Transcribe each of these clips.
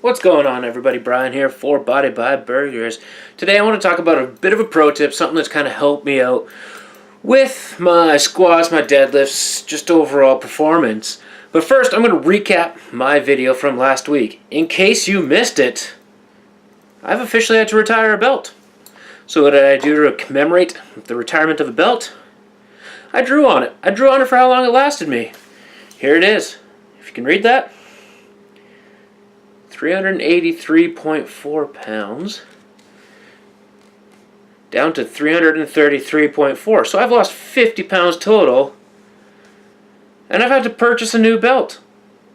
What's going on, everybody? Brian here for BodyByBurgers. Today I want to talk about a bit of a pro tip, something that's kind of helped me out with my squats, my deadlifts, just overall performance. But first, I'm going to recap my video from last week. In case you missed it, I've officially had to retire a belt. So what did I do to commemorate the retirement of a belt? I drew on it. I drew on it for how long it lasted me. Here it is. If you can read that. 383.4 pounds down to 333.4. So I've lost 50 pounds total, and I've had to purchase a new belt.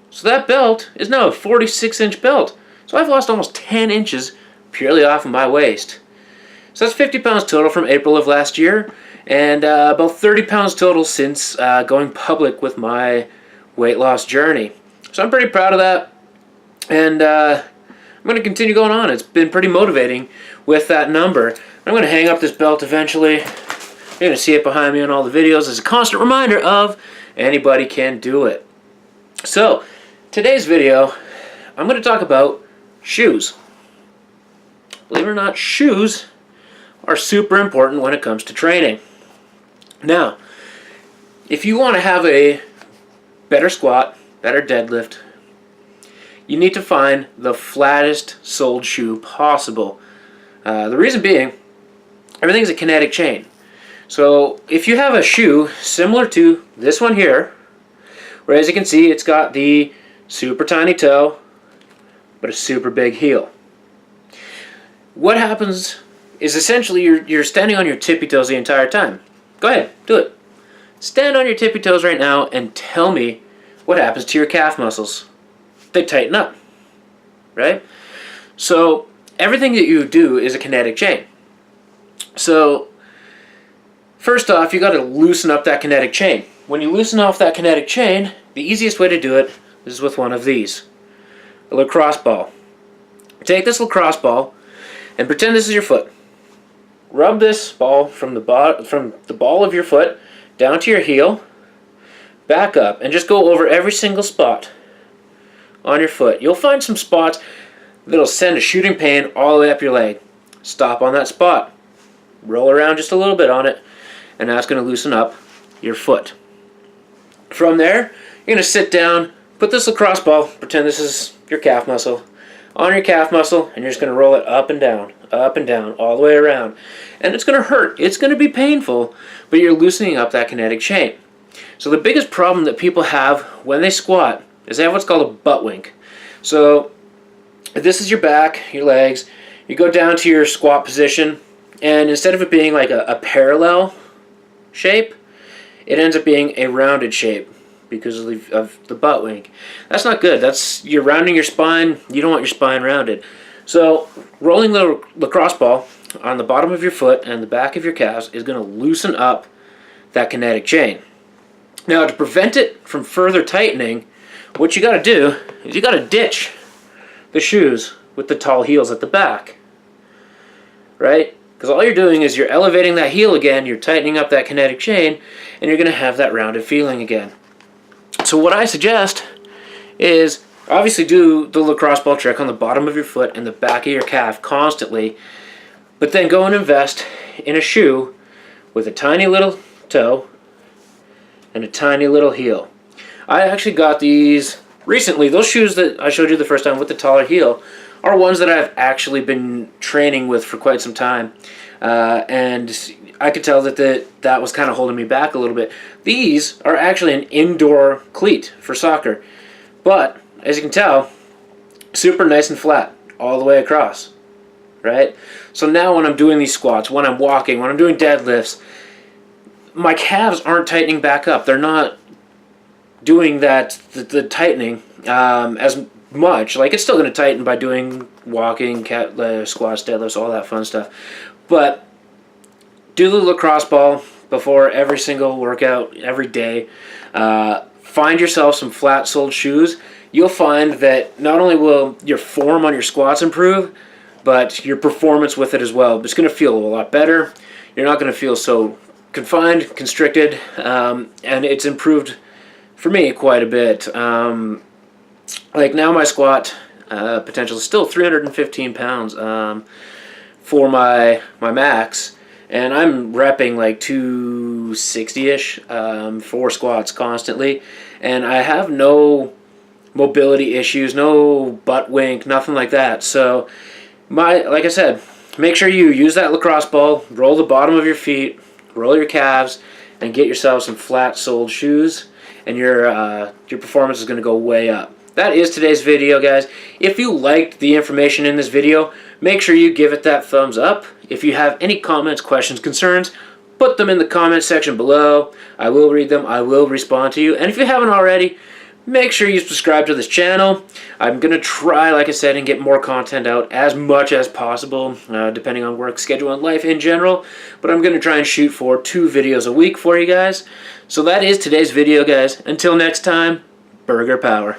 So that belt is now a 46-inch belt. So I've lost almost 10 inches purely off of my waist. So that's 50 pounds total from April of last year, and about 30 pounds total since going public with my weight loss journey. So I'm pretty proud of that. And I'm going to continue going on. It's been pretty motivating with that number. I'm going to hang up this belt eventually. You're going to see it behind me on all the videos as a constant reminder of anybody can do it. So, today's video, I'm going to talk about shoes. Believe it or not, shoes are super important when it comes to training. Now, if you want to have a better squat, better deadlift, you need to find the flattest soled shoe possible. The reason being, everything's a kinetic chain. So if you have a shoe similar to this one here, where as you can see it's got the super tiny toe, but a super big heel. What happens is essentially you're standing on your tippy toes the entire time. Go ahead, do it. Stand on your tippy toes right now and tell me what happens to your calf muscles. They tighten up, right? So everything that you do is a kinetic chain. So first off, you got to loosen up that kinetic chain. When you loosen off that kinetic chain, the easiest way to do it is with one of these, a lacrosse ball. Take this lacrosse ball and pretend this is your foot. Rub this ball from the ball of your foot down to your heel, back up, and just go over every single spot on your foot. You'll find some spots that'll send a shooting pain all the way up your leg. Stop on that spot. Roll around just a little bit on it, and that's going to loosen up your foot. From there, you're going to sit down, put this lacrosse ball, pretend this is your calf muscle, on your calf muscle, and you're just going to roll it up and down, all the way around. And it's going to hurt. It's going to be painful, but you're loosening up that kinetic chain. So the biggest problem that people have when they squat is they have what's called a butt wink. So this is your back, your legs. You go down to your squat position, and instead of it being like a parallel shape, it ends up being a rounded shape because of the butt wink. That's not good. You're rounding your spine. You don't want your spine rounded. So rolling the lacrosse ball on the bottom of your foot and the back of your calves is going to loosen up that kinetic chain. Now, to prevent it from further tightening, what you got to do is you got to ditch the shoes with the tall heels at the back, right? Because all you're doing is you're elevating that heel again, you're tightening up that kinetic chain, and you're going to have that rounded feeling again. So what I suggest is obviously do the lacrosse ball trick on the bottom of your foot and the back of your calf constantly, but then go and invest in a shoe with a tiny little toe and a tiny little heel. I actually got these recently. Those shoes that I showed you the first time with the taller heel are ones that I've actually been training with for quite some time. And I could tell that that was kind of holding me back a little bit. These are actually an indoor cleat for soccer. But, as you can tell, super nice and flat all the way across, right? So now when I'm doing these squats, when I'm walking, when I'm doing deadlifts, my calves aren't tightening back up. They're not doing the tightening as much. Like, it's still going to tighten by doing walking, squats, deadlifts, all that fun stuff. But do the lacrosse ball before every single workout, every day. Find yourself some flat-soled shoes. You'll find that not only will your form on your squats improve, but your performance with it as well. It's going to feel a lot better. You're not going to feel so confined, constricted, and it's improved for me quite a bit. Like now my squat, potential is still 315 pounds for my max, and I'm repping like 260-ish for squats constantly, and I have no mobility issues, no butt wink, nothing like that. So like I said, make sure you use that lacrosse ball, roll the bottom of your feet, roll your calves, and get yourself some flat-soled shoes, and your performance is going to go way up. That is today's video, guys. If you liked the information in this video, make sure you give it that thumbs up. If you have any comments, questions, concerns, put them in the comment section below. I will read them. I will respond to you. And if you haven't already, make sure you subscribe to this channel. I'm going to try, like I said, and get more content out as much as possible, depending on work schedule and life in general. But I'm going to try and shoot for 2 videos a week for you guys. So that is today's video, guys. Until next time, burger power.